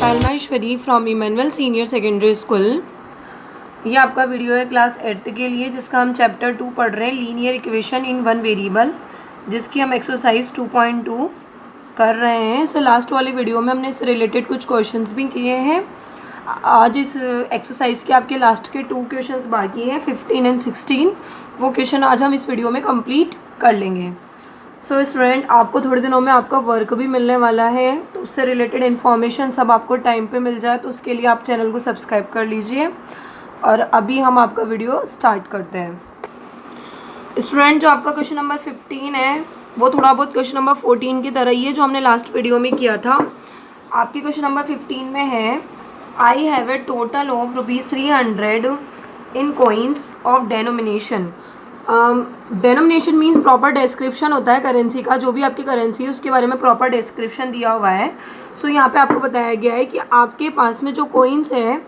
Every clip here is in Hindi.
Palmeshwari from Emmanuel senior secondary school. ये आपका वीडियो है क्लास 8th के लिए, जिसका हम चैप्टर 2 पढ़ रहे हैं, linear equation in one variable, जिसकी हम एक्सरसाइज 2.2 कर रहे हैं। इससे लास्ट वाले वीडियो में हमने इससे रिलेटेड कुछ क्वेश्चंस भी किए हैं। आज इस एक्सरसाइज के आपके लास्ट के 2 क्वेश्चंस बाकी हैं, 15 एंड 16। वो क्वेश्चन आज हम इस वीडियो में कंप्लीट कर लेंगे। सो स्टूडेंट, आपको थोड़े दिनों में आपका वर्क भी मिलने वाला है, तो उससे रिलेटेड इन्फॉर्मेशन सब आपको टाइम पे मिल जाए, तो उसके लिए आप चैनल को सब्सक्राइब कर लीजिए। और अभी हम आपका वीडियो स्टार्ट करते हैं। स्टूडेंट, जो आपका क्वेश्चन नंबर 15 है वो थोड़ा बहुत क्वेश्चन नंबर 14 की तरह ही है, जो हमने लास्ट वीडियो में किया था। आपके क्वेश्चन नंबर 15 में है, I have a total of ₹300 in coins of denomination. Denomination means proper description होता है करेंसी का, जो भी आपकी करेंसी है उसके बारे में प्रॉपर डिस्क्रिप्शन दिया हुआ है। सो यहाँ पे आपको बताया गया है कि आपके पास में जो कोइंस है,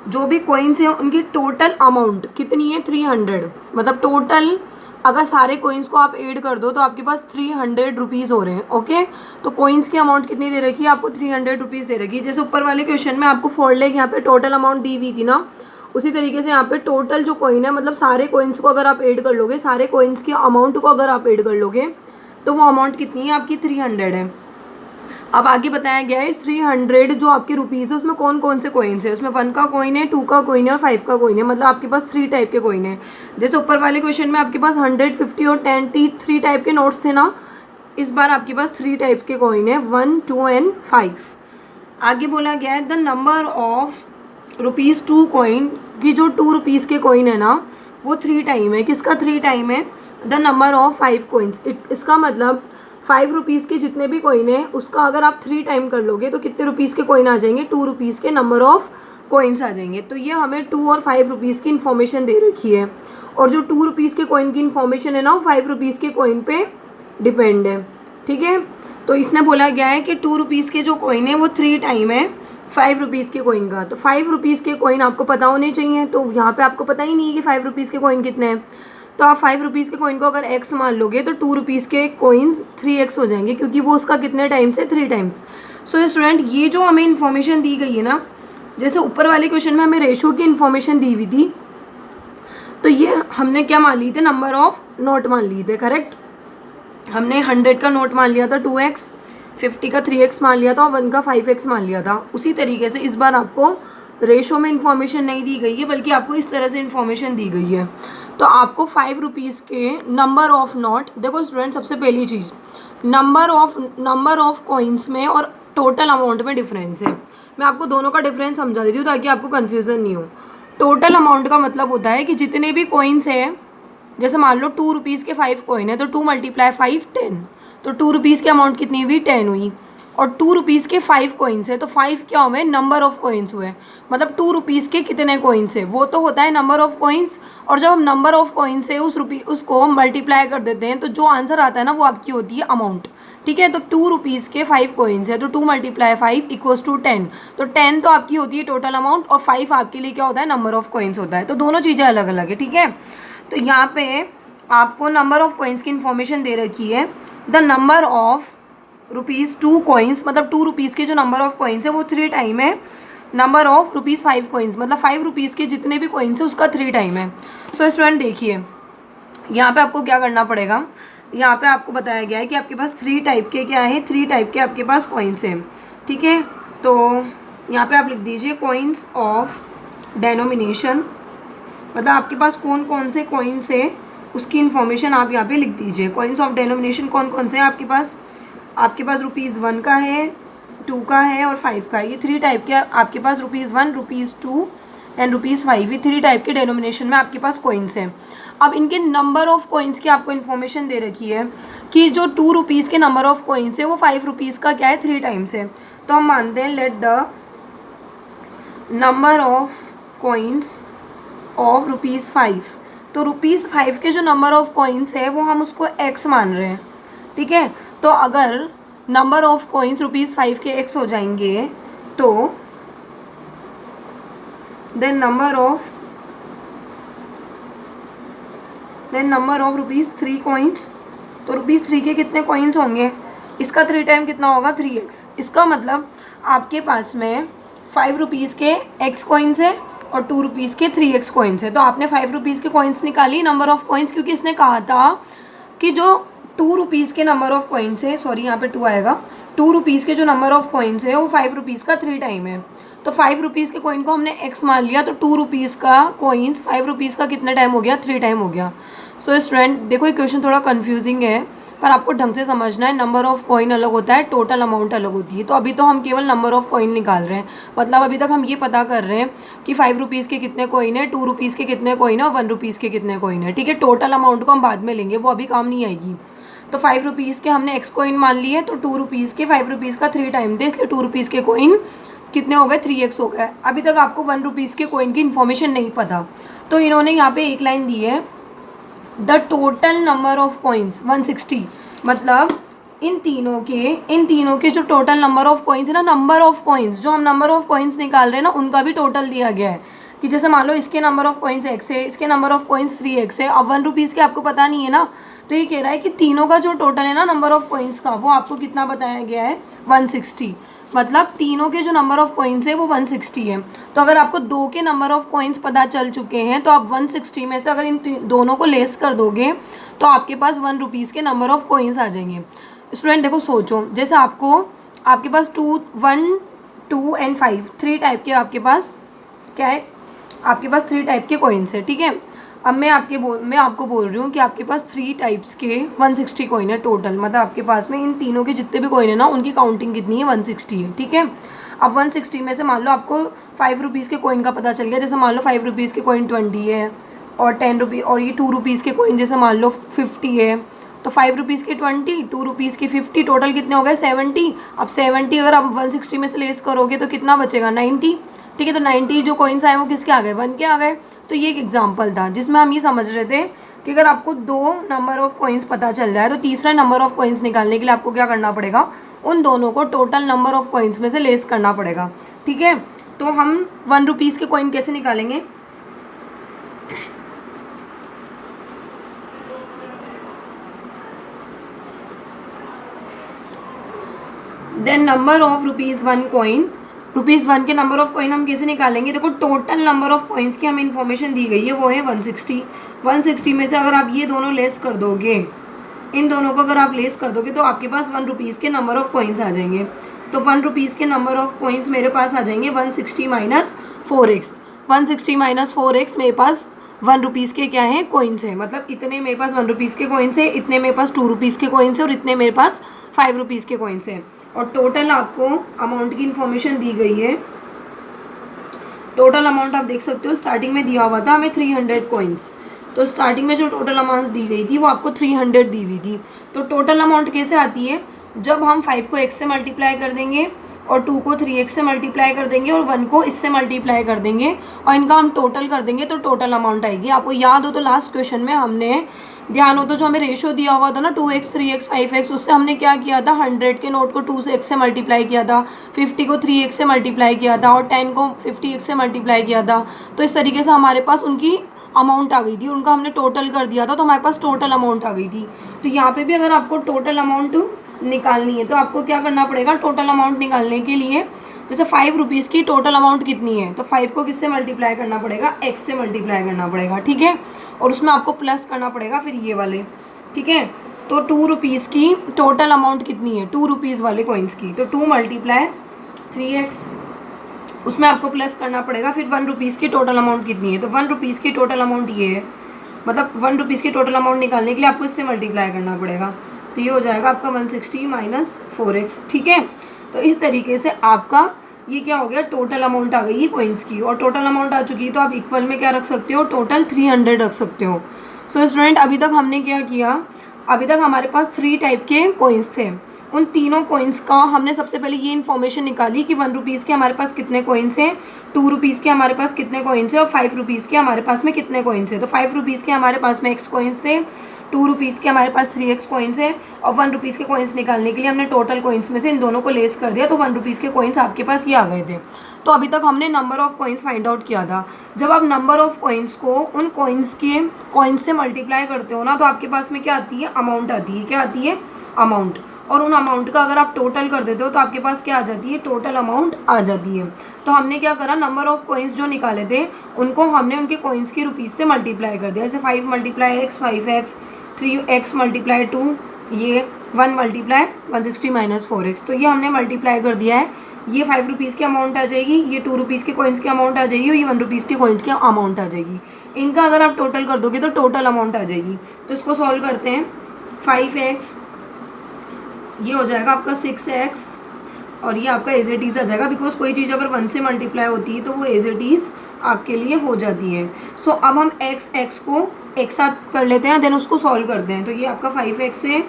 जो भी कोइंस हैं, उनकी टोटल अमाउंट कितनी है, 300। मतलब टोटल अगर सारे कोइंस को आप ऐड कर दो तो आपके पास 300 रुपीज़ हो रहे हैं। ओके, तो कोइंस की अमाउंट कितनी दे रखी है आपको, 300 रुपीज़ दे रखी है। जैसे ऊपर वाले क्वेश्चन में आपको 4 लाख यहाँ पे टोटल अमाउंट दी हुई थी ना, उसी तरीके से यहाँ पे टोटल जो कोइन है, मतलब सारे कोइंस को अगर आप ऐड कर लोगे, सारे कोइंस की अमाउंट को अगर आप ऐड कर लोगे तो वो अमाउंट कितनी है आपकी, 300 है। अब आगे बताया गया है, 300 जो आपके रुपीज़ है उसमें कौन कौन से कोइंस है। उसमें 1 का कोइन है, 2 का कोइन है और 5 का कोइन है। मतलब आपके पास 3 टाइप के कोइन है। जैसे ऊपर वाले क्वेश्चन में आपके पास 100, 50 और 10 3 टाइप के नोट्स थे ना, इस बार आपके पास 3 टाइप के कोइन है, 1, 2 एंड 5। आगे बोला गया है, द नंबर ऑफ ₹2 कॉइन की जो 2 रुपीज़ के कॉइन है ना, वो 3 टाइम है। किसका 3 टाइम है, द नंबर ऑफ 5 कॉइन्स। इसका मतलब 5 रुपीज़ के जितने भी कॉइन है उसका अगर आप 3 टाइम कर लोगे तो कितने रुपीज़ के कॉइन आ जाएंगे, 2 रुपीज़ के नंबर ऑफ कॉइन्स आ जाएंगे। तो ये हमें 2 और 5 रुपीज़ की इन्फॉर्मेशन दे रखी है, और जो 2 रुपीज़ के कॉइन की इन्फॉर्मेशन है ना, वो 5 रुपीज़ के कॉइन पे डिपेंड है। ठीक है, तो इसने बोला गया है कि 2 रुपीज़ के जो कॉइन है वो 3 टाइम है 5 रुपीज़ के कॉइन का। तो 5 रुपीज़ के कॉइन आपको पता होने चाहिए, तो यहाँ पे आपको पता ही नहीं है कि 5 रुपीज़ के कॉइन कितने हैं। तो आप 5 रुपीज़ के कॉइन को अगर x मान लोगे तो 2 रुपीज़ के कॉइन्स 3x हो जाएंगे, क्योंकि वो उसका कितने टाइम्स है, 3 टाइम्स। सो स्टूडेंट, ये जो हमें इन्फॉर्मेशन दी गई है ना, जैसे ऊपर वाले क्वेश्चन में हमें रेशो की इन्फॉर्मेशन दी हुई थी, तो ये हमने क्या मान ली थे, नंबर ऑफ नोट मान लिए थे। करेक्ट, हमने 100 का नोट मान लिया था 2x, 50 का 3x मान लिया था और 1 का 5x मान लिया था। उसी तरीके से इस बार आपको रेशो में इन्फॉर्मेशन नहीं दी गई है, बल्कि आपको इस तरह से इन्फॉर्मेशन दी गई है। तो आपको 5 रुपीज़ के नंबर ऑफ नोट, देखो स्टूडेंट, सबसे पहली चीज़, नंबर ऑफ कॉइन्स में और टोटल अमाउंट में डिफरेंस है। मैं आपको दोनों का डिफरेंस समझा देती हूँ ताकि आपको कन्फ्यूज़न नहीं हो। टोटल अमाउंट का मतलब होता है कि जितने भी कॉइन्स है, जैसे मान लो 2 रुपीज़ के 5 कॉइन है, तो 2 × 5 10, तो 2 रुपीज़ की अमाउंट कितनी हुई, 10 हुई। और 2 रुपीज़ के 5 कॉइन्स है, तो 5 क्या हुए, नंबर ऑफ कॉइन्स हुए। मतलब 2 रुपीज़ के कितने कॉइन्स है, वो तो होता है नंबर ऑफ कॉइन्स। और जब हम नंबर ऑफ कॉइन्स से उसको मल्टीप्लाई कर देते हैं, तो जो आंसर आता है ना, वो आपकी होती है अमाउंट। ठीक है, तो 2 रुपीज़ के 5 कॉइन्स है, तो 2 × 5 = 10। तो 10 तो आपकी होती है टोटल अमाउंट, और 5 आपके लिए क्या होता है, नंबर ऑफ कॉइन्स होता है। तो दोनों चीज़ें अलग अलग है। ठीक है, तो यहाँ पे आपको नंबर ऑफ कॉइन्स की इन्फॉर्मेशन दे रखी है, द नंबर ऑफ ₹2 कॉइन्स, मतलब 2 रुपीज़ के जो नंबर ऑफ कॉइन्स है वो 3 टाइम है नंबर ऑफ ₹5 कॉइन्स। मतलब 5 रुपीज़ के जितने भी कॉइन्स है उसका 3 टाइम है। सो स्टूडेंट देखिए, यहाँ पे आपको क्या करना पड़ेगा, यहाँ पे आपको बताया गया है कि आपके पास 3 टाइप के क्या है, 3 टाइप के आपके पास कॉइन्स हैं। ठीक है, तो यहाँ पे आप लिख दीजिए कॉइन्स ऑफ डेनोमिनेशन, मतलब आपके पास कौन कौन से कॉइन्स है उसकी इन्फॉर्मेशन आप यहाँ पे लिख दीजिए। कॉइन्स ऑफ डेनोमिनेशन कौन कौन से हैं आपके पास, ₹1 का है, 2 का है और 5 का है। ये 3 टाइप के आपके पास ₹1, ₹2 एंड ₹5, ये 3 टाइप के डेनोमिनेशन में आपके पास कॉइन्स हैं। अब इनके नंबर ऑफ कॉइन्स की आपको इन्फॉर्मेशन दे रखी है कि जो 2 रुपीज़ के नंबर ऑफ कॉइन्स है वो 5 रुपीज़ का क्या है, 3 टाइम्स है। तो हम मानते हैं, let the number of coins of ₹5, तो ₹5 के जो नंबर ऑफ कॉइन्स है वो हम उसको x मान रहे हैं। ठीक है, तो अगर नंबर ऑफ कॉइन्स ₹5 के x हो जाएंगे, तो देन नंबर ऑफ ₹3 कॉइन्स, तो ₹3 के कितने कॉइन्स होंगे, इसका 3 टाइम कितना होगा 3x। इसका मतलब आपके पास में 5 रुपीज़ के x कॉइन्स है और 2 रुपीज़ के 3x कॉइन्स है। तो आपने 5 रुपीज़ के कॉइन्स निकाली, नंबर ऑफ़ कॉइन्स, क्योंकि इसने कहा था कि जो 2 रुपीज़ के नंबर ऑफ़ कॉइन्स है, सॉरी यहाँ पे 2 आएगा, 2 रुपीज़ के जो नंबर ऑफ़ कॉइन्स है वो 5 रुपीज़ का 3 टाइम है। तो 5 रुपीज़ के कॉइन को हमने x मान लिया, तो 2 रुपीज़ का कॉइन्स 5 रुपीज़ का कितना टाइम हो गया 3 टाइम हो गया। सो स्टूडेंट देखो ये क्वेश्चन थोड़ा कन्फ्यूजिंग है, पर आपको ढंग से समझना है। नंबर ऑफ़ कॉइन अलग होता है, टोटल अमाउंट अलग होती है। तो अभी तो हम केवल नंबर ऑफ़ कॉइन निकाल रहे हैं, मतलब अभी तक हम ये पता कर रहे हैं कि 5 रुपीज़ के कितने कॉइन है, 2 रुपीज़ के कितने कॉइन है और 1 रुपीज़ के कितने कॉइन है। ठीक है, टोटल अमाउंट को हम बाद में लेंगे, वो अभी काम नहीं आएगी। तो 5 रुपीज़ के हमने एक्स कॉइन मान लिए, तो 2 रुपीज़ के 5 रुपीज़ का 3 टाइम थे, इसलिए 2 रुपीज़ के कॉइन कितने हो गए 3x हो गए। अभी तक आपको 1 रुपीज़ के कॉइन की इन्फॉर्मेशन नहीं पता, तो इन्होंने यहाँ पे एक लाइन दी है, the total number of coins 160, मतलब इन तीनों के जो टोटल नंबर ऑफ कॉइन्स है ना, नंबर ऑफ कॉइन्स जो हम नंबर ऑफ कॉइन्स निकाल रहे हैं ना, उनका भी टोटल दिया गया है। कि जैसे मान लो इसके नंबर ऑफ कॉइन्स x है, इसके नंबर ऑफ कॉइन्स 3x है, अब 1 रुपीज़ के आपको पता नहीं है ना, तो ये कह रहा है कि तीनों का जो टोटल है ना नंबर ऑफ कॉइन्स का, वो आपको कितना बताया गया है 160। मतलब तीनों के जो नंबर ऑफ कॉइन्स है वो 160 है। तो अगर आपको 2 के नंबर ऑफ कॉइन्स पता चल चुके हैं, तो आप 160 में से अगर इन दोनों को लेस कर दोगे तो आपके पास 1 रुपीज़ के नंबर ऑफ कॉइन्स आ जाएंगे। स्टूडेंट देखो सोचो, जैसे आपके पास 2, 1, 2 एंड 5 3 टाइप के आपके पास क्या है, आपके पास 3 टाइप के कॉइन्स है। ठीक है, अब मैं आपको बोल रही हूँ कि आपके पास 3 टाइप्स के 160 कॉइन है टोटल, मतलब आपके पास में इन तीनों के जितने भी कॉइन है ना, उनकी काउंटिंग कितनी है 160 है। ठीक है, अब 160 में से मान लो आपको 5 रुपीज़ के कॉइन का पता चल गया, जैसे मान लो 5 रुपीज़ के कॉइन 20 है और 10 रुपीज़, और ये 2 रुपीज़ के कॉइन जैसे मान लो 50 है, तो 5 रुपीज़ के 20, 2 रुपीज़ के 50, टोटल कितने हो गए 70। अब 70 अगर आप 160 में से लेस करोगे तो कितना बचेगा 90। ठीक है, तो 90 जो कॉइन्स आए वो किसके आ गए 1 के आ गए। तो ये एक एग्जाम्पल था जिसमें हम ये समझ रहे थे कि अगर आपको 2 नंबर ऑफ़ कॉइन्स पता चल जाए तो तीसरा नंबर ऑफ़ कॉइन्स निकालने के लिए आपको क्या करना पड़ेगा, उन दोनों को टोटल नंबर ऑफ़ कॉइन्स में से लेस करना पड़ेगा। ठीक है, तो हम 1 रुपीज़ के कॉइन कैसे निकालेंगे, देन नंबर ऑफ ₹1 कॉइन, ₹1 के नंबर ऑफ कॉइन हम कैसे निकालेंगे। देखो टोटल नंबर ऑफ कॉइन्स की हमें इन्फॉर्मेशन दी गई है, वो है 160। 160 में से अगर आप ये दोनों लेस कर दोगे, इन दोनों को अगर आप लेस कर दोगे तो आपके पास 1 रुपीज़ के नंबर ऑफ कॉइन्स आ जाएंगे। तो 1 रुपीज़ के नंबर ऑफ कॉइन्स मेरे पास आ जाएंगे 160 माइनस 4x। 160 माइनस 4x मेरे पास 1 रुपीज़ के क्या है कॉइन्स है, मतलब इतने मेरे पास 1 रुपीज़ के कॉइन्स है, इतने मेरे पास 2 रुपीज़ के कॉइन्स है और इतने मेरे पास 5 रुपीज़ के कॉइन्स है। और टोटल आपको अमाउंट की इन्फॉर्मेशन दी गई है। टोटल अमाउंट आप देख सकते हो, स्टार्टिंग में दिया हुआ था हमें 300 कॉइन्स, तो स्टार्टिंग में जो टोटल अमाउंट दी गई थी वो आपको 300 दी हुई थी। तो टोटल अमाउंट कैसे आती है, जब हम 5 को x से मल्टीप्लाई कर देंगे और 2 को 3x से मल्टीप्लाई कर देंगे और 1 को इससे मल्टीप्लाई कर देंगे और इनका हम टोटल कर देंगे तो टोटल अमाउंट आएगी। आपको याद हो तो लास्ट क्वेश्चन में हमने, ध्यान हो तो, जो हमें रेशो दिया हुआ था ना 2x, 3x, 5x, उससे हमने क्या किया था, 100 के नोट को 2 से x से मल्टीप्लाई किया था, 50 को 3x से मल्टीप्लाई किया था और 10 को 50x से मल्टीप्लाई किया था। तो इस तरीके से हमारे पास उनकी अमाउंट आ गई थी, उनका हमने टोटल कर दिया था तो हमारे पास टोटल अमाउंट आ गई थी। तो यहाँ पे भी अगर आपको टोटल अमाउंट निकालनी है तो आपको क्या करना पड़ेगा, टोटल अमाउंट निकालने के लिए, जैसे 5 रुपीज़ की टोटल अमाउंट कितनी है, तो 5 को किससे मल्टीप्लाई करना पड़ेगा, x से मल्टीप्लाई करना पड़ेगा। ठीक है, और उसमें आपको प्लस करना पड़ेगा फिर ये वाले। ठीक है, तो 2 रुपीज़ की टोटल अमाउंट कितनी है, 2 रुपीज़ वाले कॉइन्स की, तो 2 मल्टीप्लाई 3x, उसमें आपको प्लस करना पड़ेगा फिर 1 रुपीज़ की टोटल अमाउंट कितनी है, तो 1 रुपीज़ की टोटल अमाउंट ये है, मतलब 1 रुपीज़ की टोटल अमाउंट निकालने के लिए आपको इससे मल्टीप्लाई करना पड़ेगा, तो ये हो जाएगा आपका 160 माइनस 4x। ठीक है, तो इस तरीके से आपका ये क्या हो गया, टोटल अमाउंट आ गई है कॉइन्स की, और टोटल अमाउंट आ चुकी है तो आप इक्वल में क्या रख सकते हो, टोटल 300 रख सकते हो। सो स्टूडेंट अभी तक हमने क्या किया, अभी तक हमारे पास 3 टाइप के कॉइन्स थे, उन तीनों कॉइन्स का हमने सबसे पहले ये इन्फॉर्मेशन निकाली कि 1 रुपीज़ के हमारे पास कितने कॉइन्स हैं, 2 रुपीज़ के हमारे पास कितने कॉइन्स हैं और 5 रुपीज़ के हमारे पास में कितने कॉइन्स हैं। तो 5 रुपीज़ के हमारे पास में x कॉइन्स थे, 2 रुपीज़ के हमारे पास 3x कॉइन्स है और 1 रुपीज़ के कॉइन्स निकालने के लिए हमने टोटल कॉइन्स में से इन दोनों को लेस कर दिया, तो 1 रुपीज़ के कॉइन्स आपके पास ये आ गए थे। तो अभी तक हमने number of coins find out किया था। जब आप नंबर ऑफ़ कॉइन्स को उन कॉइन्स से मल्टीप्लाई करते हो ना, तो आपके पास में क्या आती है, अमाउंट आती है। क्या आती है, अमाउंट। और उन अमाउंट का अगर आप टोटल कर देते हो तो आपके पास क्या आ जाती है, टोटल अमाउंट आ जाती है। तो हमने क्या करा, नंबर ऑफ कॉइन्स जो निकाले थे उनको हमने उनके कॉइन्स के रुपीज़ से मल्टीप्लाई कर दिया। जैसे 5 multiply x 5x, 3x multiply 2, ये 1 मल्टीप्लाई 160 माइनस 4x। तो ये हमने मल्टीप्लाई कर दिया है। ये 5 रुपीज़ की अमाउंट आ जाएगी, ये 2 रुपीज़ के कॉइन्स की अमाउंट आ जाएगी और ये 1 रुपीज़ के कॉइन्स की अमाउंट आ जाएगी। इनका अगर आप टोटल कर दोगे तो टोटल अमाउंट आ जाएगी। तो इसको सॉल्व करते हैं। 5x ये हो जाएगा आपका 6x और ये आपका एज इट इज़ आ जाएगा, बिकॉज कोई चीज़ अगर 1 से मल्टीप्लाई होती है तो वो एज इट इज़ आपके लिए हो जाती है। सो अब हम x को एक साथ कर लेते हैं, देन उसको सॉल्व करते हैं। तो ये आपका 5x है,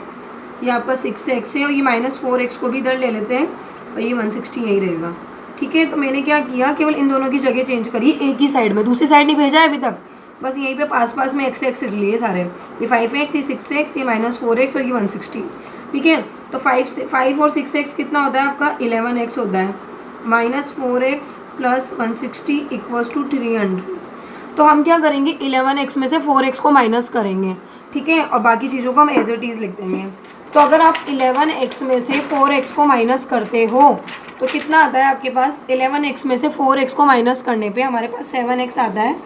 ये आपका 6x है और ये -4x को भी इधर ले लेते हैं और ये 160 यही रहेगा। ठीक है, तो मैंने क्या किया, केवल इन दोनों की जगह चेंज करी एक ही साइड में, दूसरी साइड नहीं भेजा है अभी तक, बस यहीं पे पास पास में x लिए सारे। ये 5x, ये 6x, ये -4x और ये 160। ठीक है, तो 5 और 6x कितना होता है आपका, 11x होता है। -4x + 160 = 300। तो हम क्या करेंगे, 11x में से 4x को माइनस करेंगे। ठीक है, और बाकी चीज़ों को हम एज इट इज़ लिख देंगे। तो अगर आप 11x में से 4x को माइनस करते हो तो कितना आता है आपके पास, 11x में से 4x को माइनस करने पे हमारे पास 7x आता है।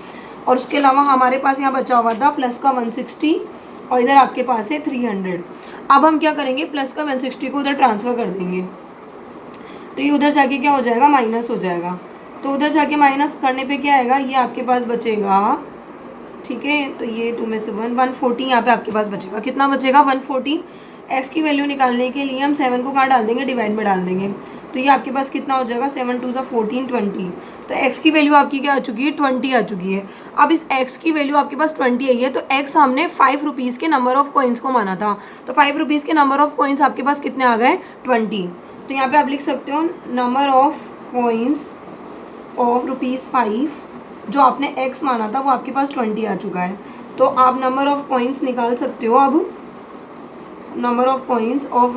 और उसके अलावा हमारे पास यहाँ बचा हुआ था प्लस का 160 और इधर आपके पास है 300। अब हम क्या करेंगे, प्लस का 160 को उधर ट्रांसफ़र कर देंगे, तो ये उधर जाके क्या हो जाएगा, माइनस हो जाएगा। तो उधर जाके माइनस करने पे क्या आएगा, ये आपके पास बचेगा। ठीक है, तो ये 2 में से 140 यहाँ पे आपके पास बचेगा। कितना बचेगा, 140। एक्स की वैल्यू निकालने के लिए हम 7 को कहाँ डाल देंगे, डिवाइड में डाल देंगे। तो ये आपके पास कितना हो जाएगा, 7 2 14 20। तो x की वैल्यू आपकी क्या आ चुकी है, 20 आ चुकी है। अब इस x की वैल्यू आपके पास 20 आई है, तो x हमने 5 रुपीज़ के नंबर ऑफ़ कॉइन्स को माना था। तो 5 रुपीज़ के नंबर ऑफ़ कॉइन्स आपके पास कितने आ गए, 20। तो यहाँ पे आप लिख सकते हो नंबर ऑफ़ कॉइन्स ऑफ ₹5 जो आपने x माना था वो आपके पास 20 आ चुका है। तो आप नंबर ऑफ़ कॉइन्स निकाल सकते हो। अब नंबर ऑफ़ कॉइन्स ऑफ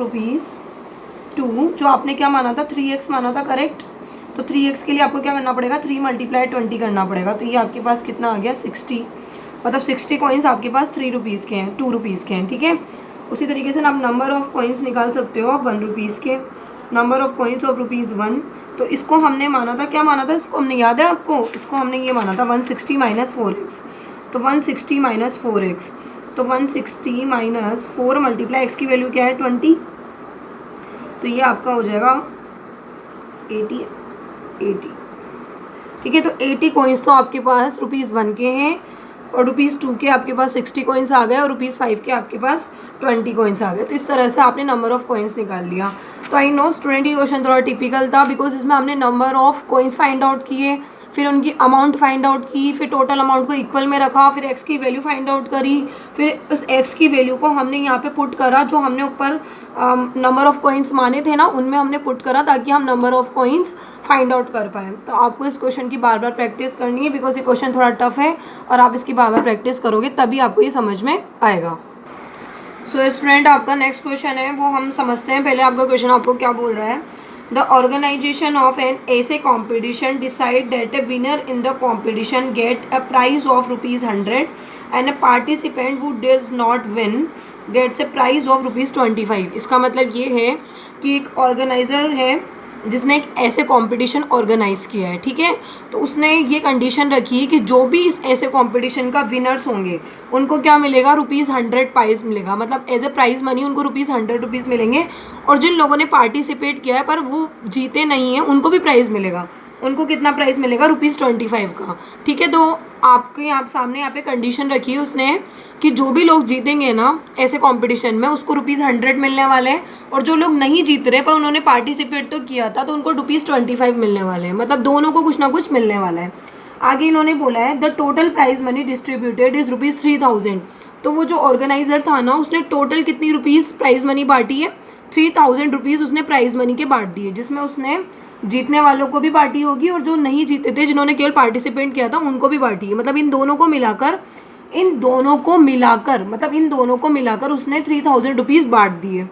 ₹2 जो आपने क्या माना था, 3x माना था, करेक्ट। तो 3x के लिए आपको क्या करना पड़ेगा, 3 × 20 करना पड़ेगा। तो ये आपके पास कितना आ गया, 60। मतलब 60 कॉइन्स आपके पास 3 रुपीज़ के हैं, 2 रुपीज़ के हैं। ठीक है, उसी तरीके से आप नंबर ऑफ़ कॉइन्स निकाल सकते हो आप 1 रुपीज़ के, नंबर ऑफ़ कॉइन्स ऑफ ₹1। तो इसको हमने माना था, क्या माना था इसको हमने, याद है आपको, इसको हमने ये माना था 160 - 4x। तो 160 - 4x, तो 160 - 4 मल्टीप्लाई x की वैल्यू क्या है, 20। तो ये आपका हो जाएगा 80। ठीक है, तो 80 कॉइन्स तो आपके पास ₹1 के हैं और ₹2 के आपके पास 60 कॉइन्स आ गए और ₹5 के आपके पास 20 कॉइन्स आ गए। तो इस तरह से आपने नंबर ऑफ़ कॉइन्स निकाल लिया। तो आई नो स्टूडेंट ये क्वेश्चन थोड़ा टिपिकल था, बिकॉज इसमें हमने number of coins find out किए, फिर उनकी अमाउंट फाइंड आउट की, फिर टोटल अमाउंट को इक्वल में रखा, फिर एक्स की वैल्यू फाइंड आउट करी, फिर उस एक्स की वैल्यू को हमने यहाँ पे पुट करा, जो हमने ऊपर नंबर ऑफ़ कॉइन्स माने थे ना उनमें हमने पुट करा, ताकि हम number of coins find out कर पाएँ। तो आपको इस क्वेश्चन की बार बार प्रैक्टिस करनी है, बिकॉज ये क्वेश्चन थोड़ा टफ है और आप इसकी बार बार प्रैक्टिस करोगे तभी आपको ये समझ में आएगा। सो स्टूडेंट आपका नेक्स्ट क्वेश्चन है वो हम समझते हैं। पहले आपका क्वेश्चन आपको क्या बोल रहा है, the organisation of an essay competition decide that a winner in the competition get a prize of ₹100 and a participant who does not win gets a prize of ₹25। इसका मतलब ये है कि एक ऑर्गेनाइज़र है जिसने एक ऐसे कंपटीशन ऑर्गेनाइज़ किया है। ठीक है, तो उसने ये कंडीशन रखी कि जो भी इस ऐसे कंपटीशन का विनर्स होंगे उनको क्या मिलेगा, ₹100 प्राइज़ मिलेगा, मतलब एज ए प्राइज़ मनी उनको ₹100 मिलेंगे। और जिन लोगों ने पार्टिसिपेट किया है पर वो जीते नहीं हैं उनको भी प्राइज़ मिलेगा। उनको कितना प्राइस मिलेगा, ₹25 का। ठीक है, तो आपके यहाँ सामने यहाँ पे कंडीशन रखी है उसने कि जो भी लोग जीतेंगे ना ऐसे कंपटीशन में उसको ₹100 मिलने वाले हैं, और जो लोग नहीं जीत रहे पर उन्होंने पार्टिसिपेट तो किया था तो उनको ₹25 मिलने वाले हैं, मतलब दोनों को कुछ ना कुछ मिलने वाला है। आगे इन्होंने बोला है the total prize money distributed is ₹3000। तो वो जो ऑर्गेनाइजर था ना उसने टोटल कितनी रुपीज़ प्राइज मनी बांटी है, ₹3000 उसने प्राइज मनी के बांट दिए, जिसमें उसने जीतने वालों को भी पार्टी होगी और जो नहीं जीते थे जिन्होंने केवल पार्टिसिपेट किया था उनको भी पार्टी है। मतलब इन दोनों को मिलाकर उसने ₹3000 बांट दिए।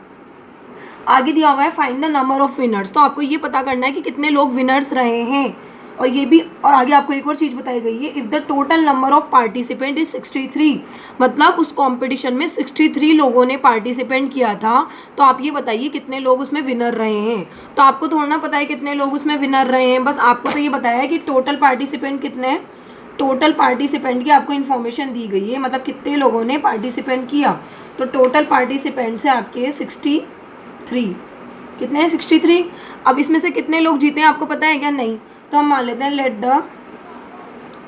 आगे दिया हुआ है find the number of winners. तो आपको ये पता करना है कि कितने लोग विनर्स रहे हैं। और ये भी, और आगे आपको एक और चीज़ बताई गई है, if the total number of participant is 63, मतलब उस कंपटीशन में 63 लोगों ने पार्टिसिपेंट किया था, तो आप ये बताइए कितने लोग उसमें विनर रहे हैं। तो आपको थोड़ा ना पता है कितने लोग उसमें विनर रहे हैं, बस आपको तो ये बताया है कि टोटल पार्टिसिपेंट कितने हैं, टोटल पार्टिसिपेंट की आपको इन्फॉर्मेशन दी गई है, मतलब कितने लोगों ने पार्टिसिपेंट किया। तो टोटल पार्टिसिपेंट से आपके 63, कितने हैं 63। अब इसमें से कितने लोग जीते हैं आपको पता है क्या? नहीं। तो हम मान लेते हैं let the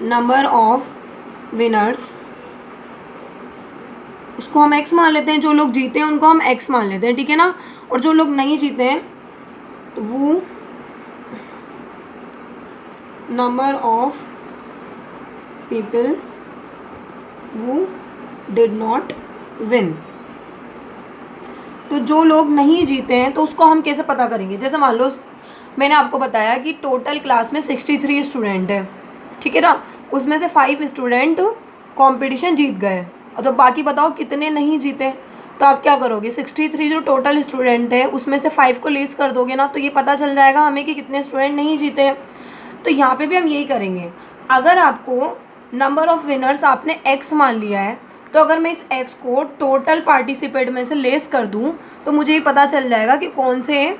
number of winners, उसको हम x मान लेते हैं, जो लोग जीते हैं उनको हम x मान लेते हैं, ठीक है ना। और जो लोग नहीं जीते हैं तो वो number of people who did not win। तो जो लोग नहीं जीते हैं तो उसको हम कैसे पता करेंगे? जैसे मान लो मैंने आपको बताया कि टोटल क्लास में 63 स्टूडेंट है, ठीक है ना, उसमें से 5 स्टूडेंट कंपटीशन जीत गए, और तो बाकी बताओ कितने नहीं जीते। तो आप क्या करोगे? 63 जो टोटल स्टूडेंट है उसमें से 5 को लेस कर दोगे ना, तो ये पता चल जाएगा हमें कि कितने स्टूडेंट नहीं जीते। तो यहाँ पे भी हम यही करेंगे। अगर आपको नंबर ऑफ विनर्स आपने x मान लिया है, तो अगर मैं इस x को टोटल पार्टिसिपेट में से लेस कर दूं तो मुझे ये पता चल जाएगा कि कौन से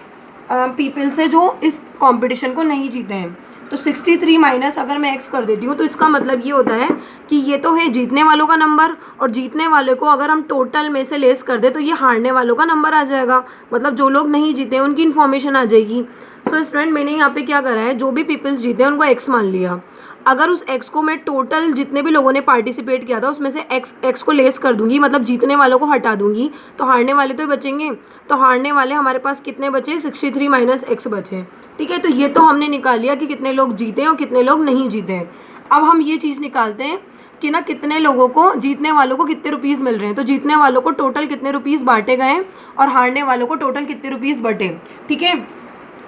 पीपल से जो इस कंपटीशन को नहीं जीते हैं। तो 63 माइनस अगर मैं x कर देती हूँ तो इसका मतलब ये होता है कि ये तो है जीतने वालों का नंबर, और जीतने वाले को अगर हम टोटल में से लेस कर दे तो ये हारने वालों का नंबर आ जाएगा, मतलब जो लोग नहीं जीते हैं उनकी इन्फॉर्मेशन आ जाएगी। सो स्टूडेंट मैंने यहाँ पे क्या करा है, जो भी पीपल्स जीते हैं उनको x मान लिया। अगर उस x को मैं टोटल जितने भी लोगों ने पार्टिसिपेट किया था उसमें से x को लेस कर दूंगी, मतलब जीतने वालों को हटा दूंगी, तो हारने वाले तो बचेंगे। तो हारने वाले हमारे पास कितने बचे? 63 माइनस x बचे, ठीक है। तो ये तो हमने निकाल लिया कि कितने लोग जीते हैं और कितने लोग नहीं जीते हैं। अब हम ये चीज़ निकालते हैं कि ना कितने लोगों को, जीतने वालों को कितने रुपीज़ मिल रहे हैं। तो जीतने वालों को टोटल कितने रुपीज़ बांटे गए और हारने वालों को टोटल कितने रुपीज़ बटे, ठीक है।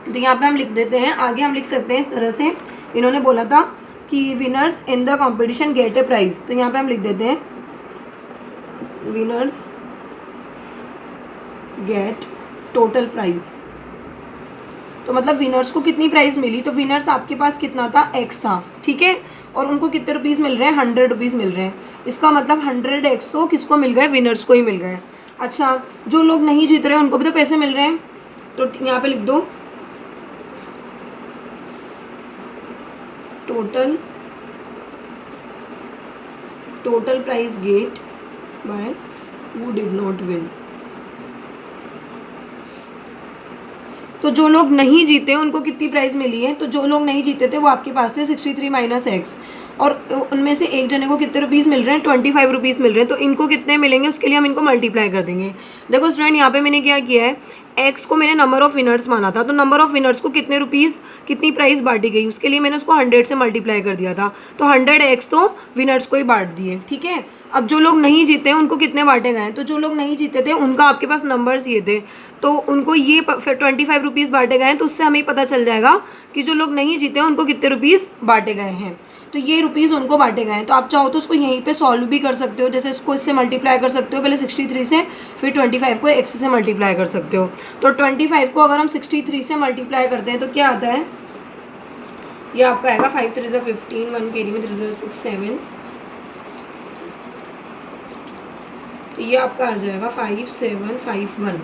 तो यहाँ पे हम लिख देते हैं, आगे हम लिख सकते हैं इस तरह से, इन्होंने बोला था कि winners in the competition get a prize. तो यहाँ पे हम लिख देते हैं विनर्स गेट टोटल प्राइज। तो मतलब विनर्स को कितनी प्राइस मिली? तो विनर्स आपके पास कितना था? x था, ठीक है, और उनको कितने रुपीज़ मिल रहे हैं? 100 रुपीज़ मिल रहे हैं। इसका मतलब 100x तो किसको मिल गए? विनर्स को ही मिल गए। अच्छा, जो लोग नहीं जीत रहे हैं उनको भी तो पैसे मिल रहे हैं, तो यहाँ पे लिख दो total price get by who did not win. तो जो लोग नहीं जीते उनको कितनी प्राइस मिली है? तो जो लोग नहीं जीते थे वो आपके पास थे 63 माइनस x, और उनमें से एक जने को कितने रुपीज़ मिल रहे हैं? 25 रुपीज़ मिल रहे हैं। तो इनको कितने मिलेंगे उसके लिए हम इनको मल्टीप्लाई कर देंगे। देखो स्टूडेंट यहाँ पे मैंने क्या किया है, x को मैंने नंबर ऑफ़ विनर्स माना था, तो नंबर ऑफ़ विनर्स को कितने रुपीज़, कितनी प्राइस बांटी गई उसके लिए मैंने उसको 100 से मल्टीप्लाई कर दिया था। तो 100x तो विनर्स को ही बांट दिए, ठीक है। अब जो लोग नहीं जीते हैं उनको कितने बांटे गए? तो जो लोग नहीं जीते थे उनका आपके पास नंबर्स ये थे, तो उनको ये 25 रुपीज़ बांटे गए हैं। तो उससे हमें पता चल जाएगा कि जो लोग नहीं जीते हैं उनको कितने रुपीज़ बांटे गए हैं। तो ये रुपीज़ उनको बांटे गए हैं। तो आप चाहो तो उसको यहीं पे सॉल्व भी कर सकते हो, जैसे इसको इससे मल्टीप्लाई कर सकते हो, पहले 63 से, फिर 25 को x से मल्टीप्लाई कर सकते हो। तो 25 को अगर हम 63 से मल्टीप्लाई करते हैं तो क्या आता है? ये आपका आएगा 5 3 15, 1 कैरी में 3 6 7, तो ये आपका आ जाएगा 5 7 5 1।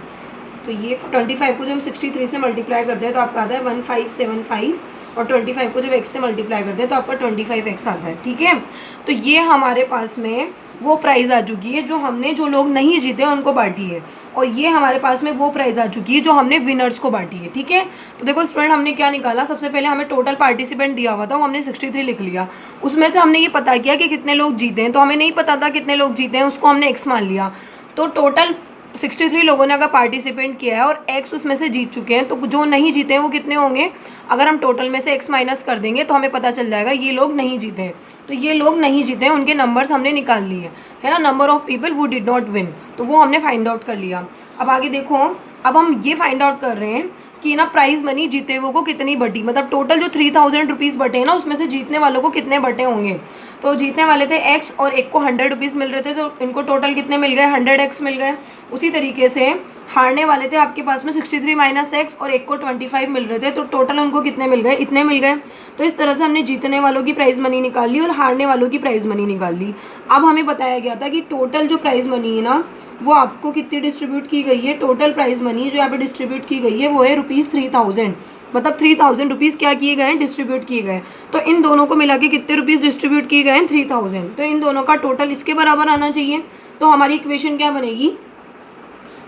तो ये 25 को जब हम 63 से मल्टीप्लाई करते हैं तो आपका आता है 1575, और 25 को जब x से मल्टीप्लाई करते हैं तो आपका 25x आता है, ठीक है। तो ये हमारे पास में वो प्राइस आ चुकी है जो हमने, जो लोग नहीं जीते उनको बांटी है, और ये हमारे पास में वो प्राइस आ चुकी है जो हमने विनर्स को बांटी है, ठीक है। तो देखो स्टूडेंट हमने क्या निकाला, सबसे पहले हमें टोटल पार्टिसिपेंट दिया हुआ था, वो हमने 63 लिख लिया। उसमें से हमने ये पता किया कि कितने लोग जीते हैं, तो हमें नहीं पता था कितने लोग जीते हैं, उसको हमने x मान लिया। तो टोटल 63 लोगों ने अगर पार्टिसिपेट किया है और x उसमें से जीत चुके हैं, तो जो नहीं जीते हैं वो कितने होंगे? अगर हम टोटल में से x माइनस कर देंगे तो हमें पता चल जाएगा ये लोग नहीं जीते हैं। तो ये लोग नहीं जीते हैं, उनके नंबर्स हमने निकाल लिए है ना, number of people who did not win, तो वो हमने फाइंड आउट कर लिया। अब आगे देखो, अब हम ये फाइंड आउट कर रहे हैं कि ना प्राइज मनी जीते हुए को कितनी बटी, मतलब टोटल जो 3000 रुपीज़ बटे हैं ना उसमें से जीतने वालों को कितने बटे होंगे। तो जीतने वाले थे x और एक को 100 रुपीज़ मिल रहे थे, तो इनको टोटल कितने मिल गए? 100x मिल गए। उसी तरीके से हारने वाले थे आपके पास में 63 माइनस एक्स और एक को 25 मिल रहे थे, तो टोटल उनको कितने मिल गए, इतने मिल गए। तो इस तरह से हमने जीतने वालों की प्राइज़ मनी निकाल ली और हारने वालों की प्राइज़ मनी निकाल ली। अब हमें बताया गया था कि टोटल जो प्राइज़ मनी है ना वो आपको कितनी डिस्ट्रीब्यूट की गई है। टोटल प्राइज़ मनी जो यहाँ पे डिस्ट्रीब्यूट की गई है वो है ₹3000, मतलब 3000 रुपीज़ क्या किए गए हैं, डिस्ट्रीब्यूट किए गए। तो इन दोनों को मिला के कितने रुपीज़ डिस्ट्रीब्यूट किए गए हैं, 3000। तो इन दोनों का टोटल इसके बराबर आना चाहिए। तो हमारी इक्वेशन क्या बनेगी,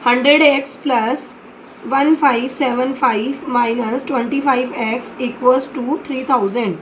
100x plus 1575 minus 25x equals to 3000।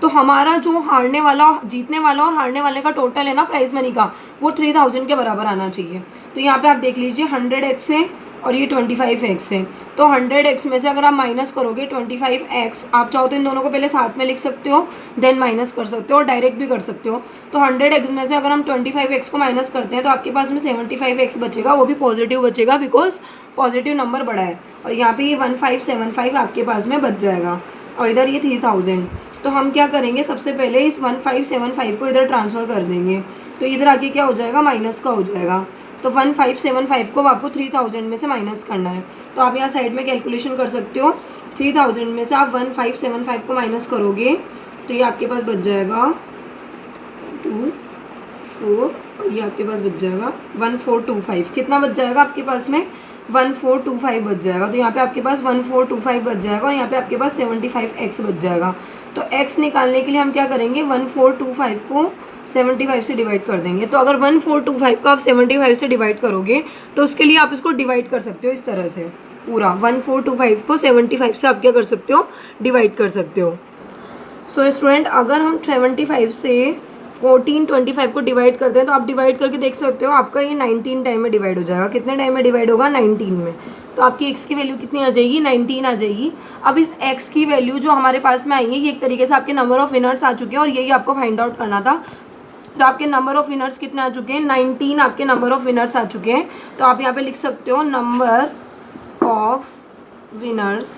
तो हमारा जो हारने वाला, जीतने वाला और हारने वाले का टोटल है ना प्राइज मनी का, वो 3000 के बराबर आना चाहिए। तो यहाँ पे आप देख लीजिए 100x है और ये 25x है। तो 100x में से अगर आप माइनस करोगे 25x, आप चाहो तो इन दोनों को पहले साथ में लिख सकते हो, देन माइनस कर सकते हो और डायरेक्ट भी कर सकते हो। तो 100x में से अगर हम 25x को माइनस करते हैं तो आपके पास में 75x बचेगा, वो भी पॉजिटिव बचेगा बिकॉज पॉजिटिव नंबर बड़ा है। और यहाँ पे ये 1575 आपके पास में बच जाएगा और इधर ये 3000। तो हम क्या करेंगे, सबसे पहले इस 1575 को इधर ट्रांसफ़र कर देंगे, तो इधर आके क्या हो जाएगा, माइनस का हो जाएगा। तो 1575 को आपको 3000 में से माइनस करना है। तो आप यहाँ साइड में कैलकुलेशन कर सकते हो। 3000 में से आप 1575 को माइनस करोगे तो ये आपके पास बच जाएगा 2 4 और ये आपके पास बच जाएगा 1425। कितना बच जाएगा आपके पास में, 1425 बच जाएगा। तो यहाँ पे आपके पास 1425 बच जाएगा और यहाँ पे आपके पास 75x बच जाएगा। तो x निकालने के लिए हम क्या करेंगे, 1425 को 75 से डिवाइड कर देंगे। तो अगर 1425 को आप 75 से डिवाइड करोगे तो उसके लिए आप इसको डिवाइड कर सकते हो इस तरह से, पूरा 1425 को 75 से आप क्या कर सकते हो, डिवाइड कर सकते हो। सो स्टूडेंट, अगर हम 75 से 1425 को डिवाइड करते हैं तो आप डिवाइड करके देख सकते हो आपका ये 19 टाइम में डिवाइड हो जाएगा। कितने टाइम में डिवाइड होगा, 19 में। तो आपकी x की वैल्यू कितनी आ जाएगी, 19 आ जाएगी। अब इस x की वैल्यू जो हमारे पास में आई है ये एक तरीके से आपके नंबर ऑफ विनर्स आ चुके हैं और यही आपको फाइंड आउट करना था। तो आपके नंबर ऑफ विनर्स कितने आ चुके हैं, 19 आपके नंबर ऑफ विनर्स आ चुके हैं। तो आप यहाँ पे लिख सकते हो नंबर ऑफ विनर्स,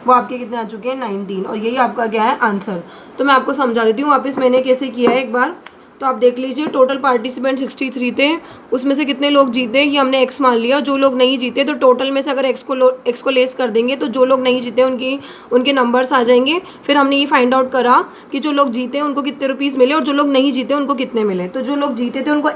वो आपके कितने आ चुके हैं, 19। और यही आपका क्या है, आंसर। तो मैं आपको समझा देती हूँ वापस मैंने कैसे किया है एक बार। तो आप देख लीजिए टोटल पार्टिसिपेंट 63 थे, उसमें से कितने लोग जीते ये हमने x मान लिया। जो लोग नहीं जीते तो टोटल में से अगर x को लेस कर देंगे तो जो लोग नहीं जीते उनके नंबर्स आ जाएंगे। फिर हमने ये फाइंड आउट करा कि जो लोग जीते उनको कितने रुपीज़ मिले और जो लोग नहीं जीते उनको कितने मिले। तो जो लोग जीते थे उनको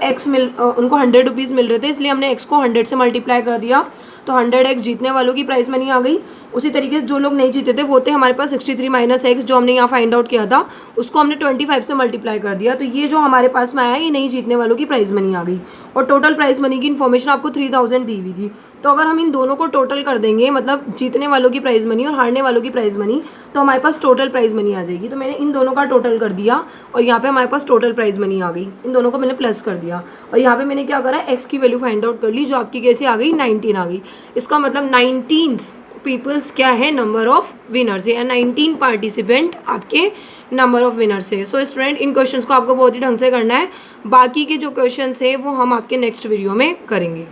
उनको 100 रुपीज़ मिल रहे थे, इसलिए हमने x को 100 से मल्टीप्लाई कर दिया। तो 100x जीतने वालों की प्राइस मनी आ गई। उसी तरीके से जो लोग नहीं जीते थे वो थे हमारे पास 63 माइनस एक्स, जो हमने यहाँ फाइंड आउट किया था उसको हमने 25 से मल्टीप्लाई कर दिया। तो ये जो हमारे पास में आया ये नहीं जीतने वालों की प्राइस मनी आ गई और टोटल प्राइस मनी की इन्फॉर्मेशन आपको 3000 दी हुई थी। तो अगर हम इन दोनों को टोटल कर देंगे, मतलब जीतने वालों की प्राइस मनी और हारने वालों की प्राइस मनी, तो हमारे पास टोटल प्राइस मनी आ जाएगी। तो मैंने इन दोनों का टोटल कर दिया और यहाँ पे हमारे पास टोटल प्राइस मनी आ गई। इन दोनों को मैंने प्लस कर दिया और यहाँ पे मैंने क्या करा, एक्स की वैल्यू फाइंड आउट कर ली, जो आपकी कैसे आ गई, 19 आ गई। इसका मतलब 19 पीपल्स क्या है, नंबर ऑफ विनर्स है, 19 पार्टिसिपेंट आपके नंबर ऑफ विनर्स है। सो स्टूडेंट, इन क्वेश्चंस को आपको बहुत ही ढंग से करना है। बाकी के जो क्वेश्चंस है वो हम आपके नेक्स्ट वीडियो में करेंगे।